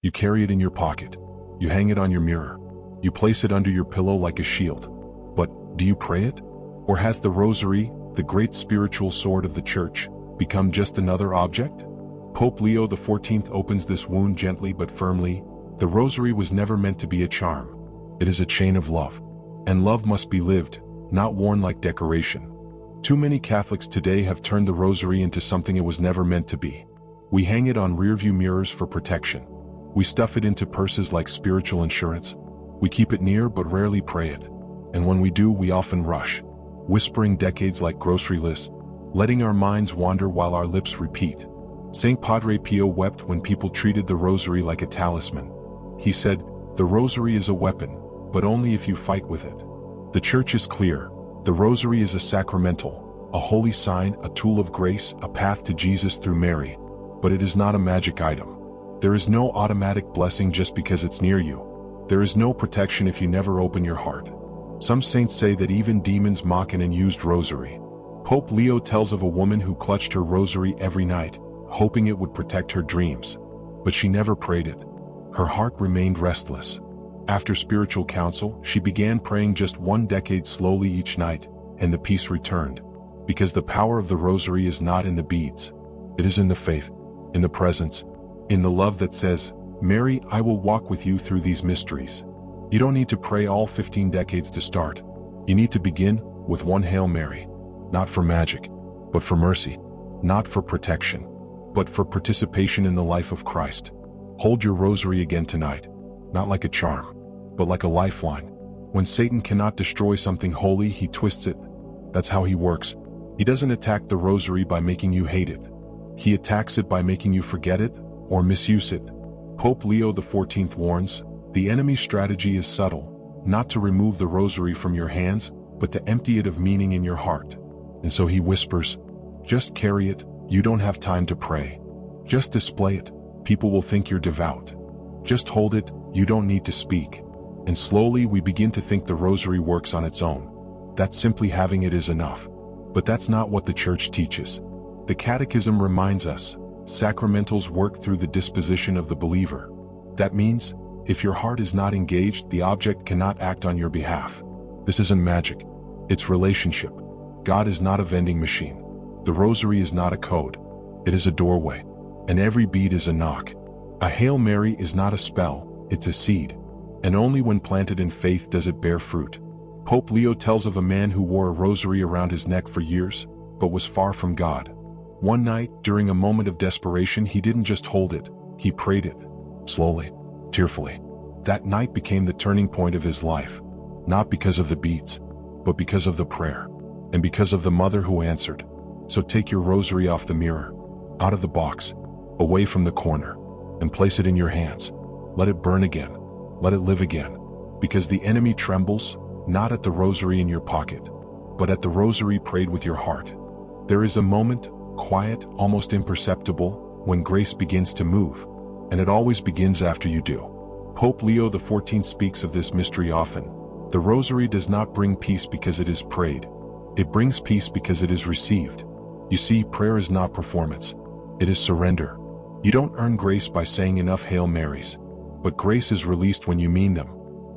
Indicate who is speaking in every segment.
Speaker 1: You carry it in your pocket. You hang it on your mirror. You place it under your pillow like a shield. But do you pray it? Or has the Rosary, the great spiritual sword of the Church, become just another object? Pope Leo XIV opens this wound gently but firmly. The Rosary was never meant to be a charm. It is a chain of love. And love must be lived, not worn like decoration. Too many Catholics today have turned the Rosary into something it was never meant to be. We hang it on rearview mirrors for protection. We stuff it into purses like spiritual insurance. We keep it near but rarely pray it. And when we do, we often rush, whispering decades like grocery lists, letting our minds wander while our lips repeat. Saint Padre Pio wept when people treated the Rosary like a talisman. He said, "The Rosary is a weapon, but only if you fight with it." The Church is clear. The Rosary is a sacramental, a holy sign, a tool of grace, a path to Jesus through Mary. But it is not a magic item. There is no automatic blessing just because it's near you. There is no protection if you never open your heart. Some saints say that even demons mock an unused Rosary. Pope Leo tells of a woman who clutched her Rosary every night, hoping it would protect her dreams. But she never prayed it. Her heart remained restless. After spiritual counsel, she began praying just 1 decade slowly each night, and the peace returned. Because the power of the Rosary is not in the beads. It is in the faith, in the presence, in the love that says, "Mary, I will walk with you through these mysteries." You don't need to pray all 15 decades to start. You need to begin with one Hail Mary. Not for magic, but for mercy. Not for protection, but for participation in the life of Christ. Hold your Rosary again tonight. Not like a charm, but like a lifeline. When Satan cannot destroy something holy, he twists it. That's how he works. He doesn't attack the Rosary by making you hate it. He attacks it by making you forget it or misuse it. Pope Leo XIV warns, the enemy's strategy is subtle, not to remove the Rosary from your hands, but to empty it of meaning in your heart. And so he whispers, just carry it, you don't have time to pray. Just display it, people will think you're devout. Just hold it, you don't need to speak. And slowly we begin to think the Rosary works on its own. That simply having it is enough. But that's not what the Church teaches. The Catechism reminds us, sacramentals work through the disposition of the believer. That means, if your heart is not engaged, the object cannot act on your behalf. This isn't magic. It's relationship. God is not a vending machine. The Rosary is not a code. It is a doorway. And every bead is a knock. A Hail Mary is not a spell, it's a seed. And only when planted in faith does it bear fruit. Pope Leo tells of a man who wore a Rosary around his neck for years, but was far from God. One night, during a moment of desperation, he didn't just hold it, he prayed it. Slowly, tearfully. That night became the turning point of his life. Not because of the beads, but because of the prayer. And because of the mother who answered. So take your Rosary off the mirror, out of the box, away from the corner, and place it in your hands. Let it burn again. Let it live again. Because the enemy trembles, not at the Rosary in your pocket, but at the Rosary prayed with your heart. There is a moment, quiet, almost imperceptible, when grace begins to move, and it always begins after you do. Pope Leo XIV speaks of this mystery often. The Rosary does not bring peace because it is prayed. It brings peace because it is received. You see, prayer is not performance. It is surrender. You don't earn grace by saying enough Hail Marys, but grace is released when you mean them.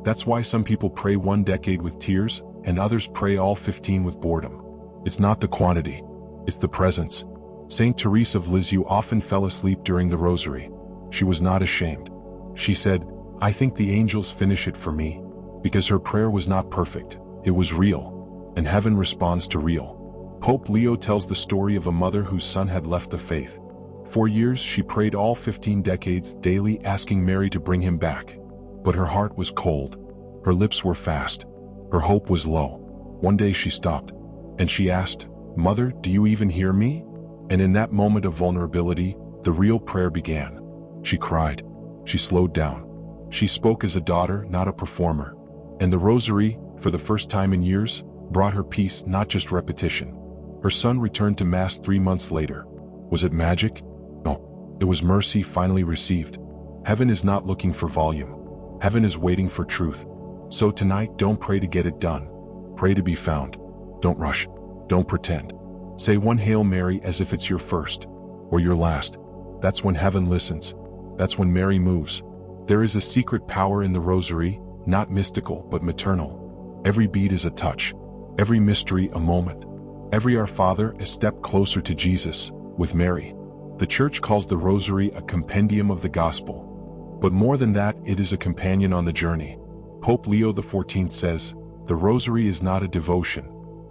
Speaker 1: That's why some people pray 1 decade with tears, and others pray all 15 with boredom. It's not the quantity, it's the presence. Saint Therese of Lisieux often fell asleep during the Rosary. She was not ashamed. She said, "I think the angels finish it for me," because her prayer was not perfect, it was real, and heaven responds to real. Pope Leo tells the story of a mother whose son had left the faith. For years she prayed all 15 decades daily, asking Mary to bring him back. But her heart was cold. Her lips were fast. Her hope was low. One day she stopped, and she asked, "Mother, do you even hear me?" And in that moment of vulnerability, the real prayer began. She cried. She slowed down. She spoke as a daughter, not a performer. And the Rosary, for the first time in years, brought her peace, not just repetition. Her son returned to Mass 3 months later. Was it magic? No, it was mercy finally received. Heaven is not looking for volume. Heaven is waiting for truth. So tonight, don't pray to get it done. Pray to be found. Don't rush. Don't pretend. Say one Hail Mary as if it's your first or your last. That's when heaven listens. That's when Mary moves. There is a secret power in the Rosary, not mystical but maternal. Every bead is a touch, every mystery a moment, every Our Father a step closer to Jesus, with Mary. The Church calls the Rosary a compendium of the Gospel. But more than that, it is a companion on the journey. Pope Leo XIV says, "The Rosary is not a devotion,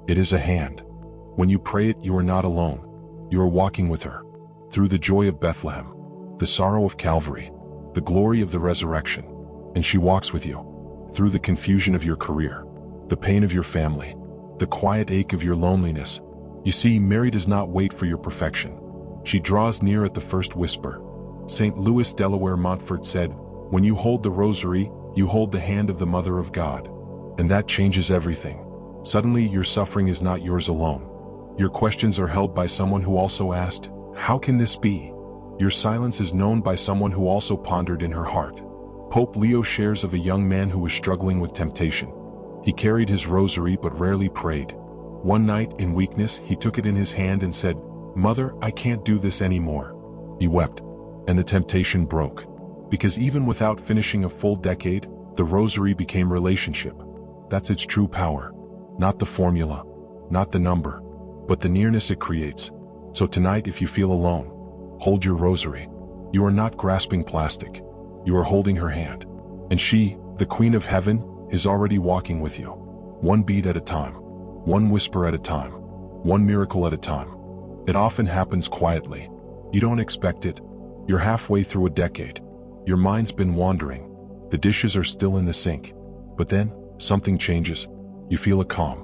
Speaker 1: it is a hand. When you pray it, you are not alone. You are walking with her. Through the joy of Bethlehem, the sorrow of Calvary, the glory of the resurrection. And she walks with you. Through the confusion of your career, the pain of your family, the quiet ache of your loneliness. You see, Mary does not wait for your perfection. She draws near at the first whisper." St. Louis Delaware Montfort said, "When you hold the Rosary, you hold the hand of the Mother of God. And that changes everything. Suddenly your suffering is not yours alone. Your questions are held by someone who also asked, 'How can this be?' Your silence is known by someone who also pondered in her heart." Pope Leo shares of a young man who was struggling with temptation. He carried his Rosary but rarely prayed. One night, in weakness, he took it in his hand and said, "Mother, I can't do this anymore." He wept, and the temptation broke. Because even without finishing a full decade, the Rosary became relationship. That's its true power. Not the formula, not the number, but the nearness it creates. So tonight, if you feel alone, hold your Rosary. You are not grasping plastic. You are holding her hand. And she, the Queen of Heaven, is already walking with you. One bead at a time. One whisper at a time. One miracle at a time. It often happens quietly. You don't expect it. You're halfway through a decade. Your mind's been wandering. The dishes are still in the sink. But then, something changes. You feel a calm,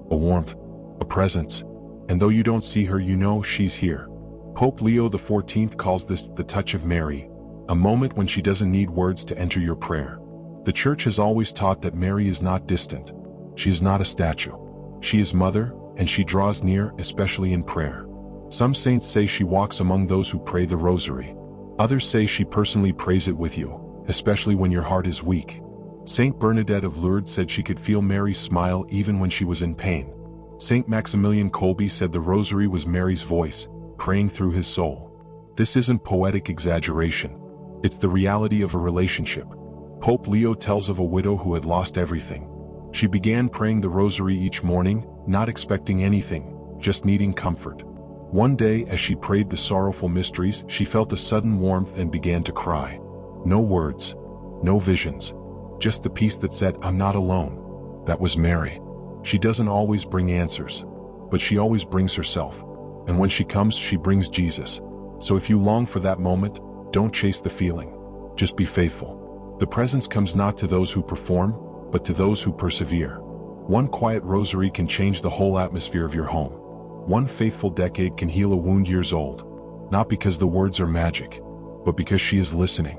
Speaker 1: a warmth, a presence. And though you don't see her, you know she's here. Pope Leo XIV calls this the touch of Mary, a moment when she doesn't need words to enter your prayer. The Church has always taught that Mary is not distant. She is not a statue. She is Mother, and she draws near, especially in prayer. Some saints say she walks among those who pray the Rosary. Others say she personally prays it with you, especially when your heart is weak. Saint Bernadette of Lourdes said she could feel Mary's smile even when she was in pain. Saint Maximilian Kolbe said the Rosary was Mary's voice, praying through his soul. This isn't poetic exaggeration. It's the reality of a relationship. Pope Leo tells of a widow who had lost everything. She began praying the Rosary each morning, not expecting anything, just needing comfort. One day, as she prayed the sorrowful mysteries, she felt a sudden warmth and began to cry. No words, no visions, just the peace that said, "I'm not alone." That was Mary. She doesn't always bring answers, but she always brings herself. And when she comes, she brings Jesus. So if you long for that moment, don't chase the feeling. Just be faithful. The presence comes not to those who perform, but to those who persevere. One quiet Rosary can change the whole atmosphere of your home. One faithful decade can heal a wound years old. Not because the words are magic, but because she is listening.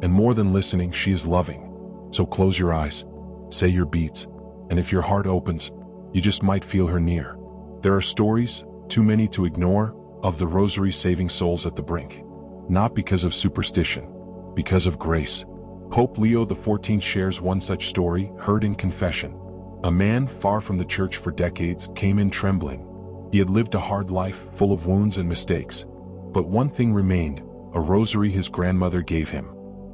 Speaker 1: And more than listening, she is loving. So close your eyes, say your beads, and if your heart opens, you just might feel her near. There are stories, too many to ignore, of the Rosary saving souls at the brink. Not because of superstition, because of grace. Pope Leo XIV shares one such story, heard in confession. A man far from the Church for decades came in trembling. He had lived a hard life, full of wounds and mistakes. But one thing remained, a Rosary his grandmother gave him.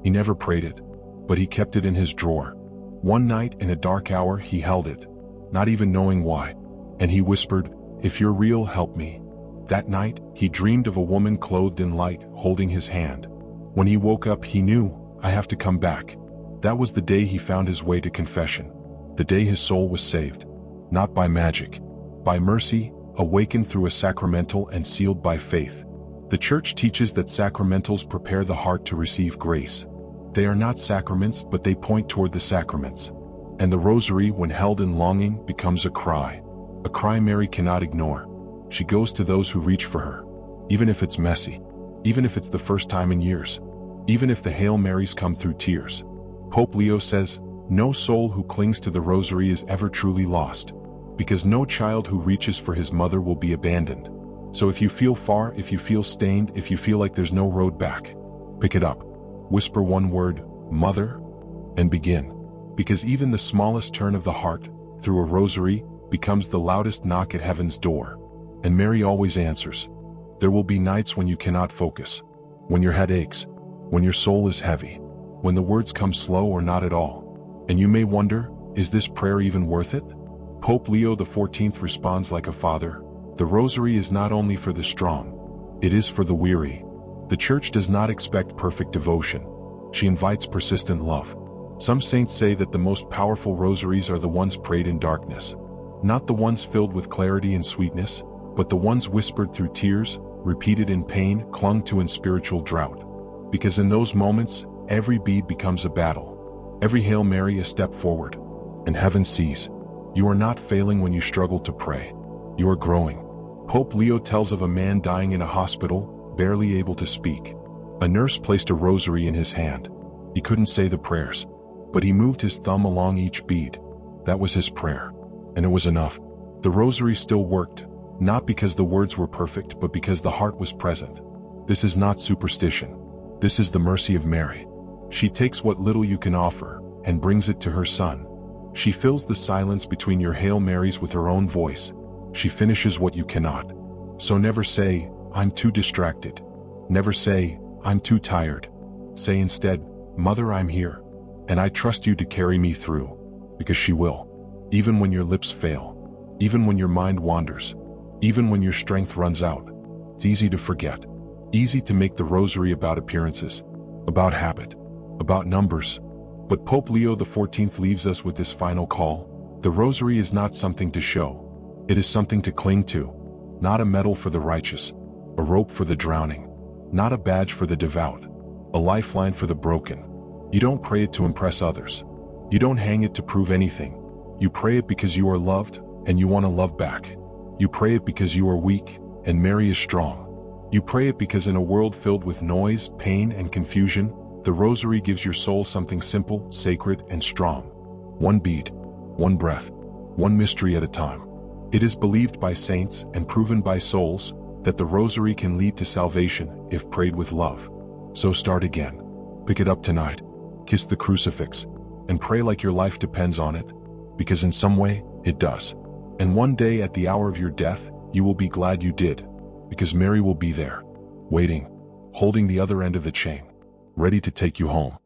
Speaker 1: He never prayed it, but he kept it in his drawer. One night, in a dark hour, he held it, not even knowing why. And he whispered, "If you're real, help me." That night, he dreamed of a woman clothed in light, holding his hand. When he woke up, he knew, "I have to come back." That was the day he found his way to confession. The day his soul was saved. Not by magic, by mercy, awakened through a sacramental and sealed by faith. The Church teaches that sacramentals prepare the heart to receive grace. They are not sacraments, but they point toward the sacraments. And the Rosary, when held in longing, becomes a cry Mary cannot ignore. She goes to those who reach for her, even if it's messy, even if it's the first time in years, even if the Hail Marys come through tears. Pope Leo says, no soul who clings to the Rosary is ever truly lost, because no child who reaches for his mother will be abandoned. So if you feel far, if you feel stained, if you feel like there's no road back, pick it up. Whisper one word, Mother, and begin. Because even the smallest turn of the heart, through a Rosary, becomes the loudest knock at heaven's door. And Mary always answers. There will be nights when you cannot focus, when your head aches, when your soul is heavy. when the words come slow or not at all. And you may wonder, is this prayer even worth it? Pope Leo XIV responds like a father, the Rosary is not only for the strong, it is for the weary. The Church does not expect perfect devotion. She invites persistent love. Some saints say that the most powerful rosaries are the ones prayed in darkness. Not the ones filled with clarity and sweetness, but the ones whispered through tears, repeated in pain, clung to in spiritual drought. Because in those moments, every bead becomes a battle. Every Hail Mary a step forward. And heaven sees. You are not failing when you struggle to pray. You are growing. Pope Leo tells of a man dying in a hospital, barely able to speak. A nurse placed a rosary in his hand. He couldn't say the prayers, but he moved his thumb along each bead. That was his prayer. And it was enough. The rosary still worked, not because the words were perfect, but because the heart was present. This is not superstition. This is the mercy of Mary. She takes what little you can offer and brings it to her Son. She fills the silence between your Hail Marys with her own voice. She finishes what you cannot. So never say, I'm too distracted. Never say, I'm too tired. Say instead, Mother, I'm here, and I trust you to carry me through, because she will. Even when your lips fail, even when your mind wanders, even when your strength runs out. It's easy to forget. Easy to make the rosary about appearances, about habit, about numbers. But Pope Leo XIV leaves us with this final call. The rosary is not something to show. It is something to cling to. Not a medal for the righteous, a rope for the drowning, not a badge for the devout, a lifeline for the broken. You don't pray it to impress others. You don't hang it to prove anything. You pray it because you are loved, and you want to love back. You pray it because you are weak, and Mary is strong. You pray it because in a world filled with noise, pain, and confusion, the rosary gives your soul something simple, sacred, and strong. One bead, one breath, one mystery at a time. It is believed by saints and proven by souls that the rosary can lead to salvation if prayed with love. So start again. Pick it up tonight. Kiss the crucifix, and pray like your life depends on it, because in some way, it does. And one day at the hour of your death, you will be glad you did, because Mary will be there, waiting, holding the other end of the chain, ready to take you home.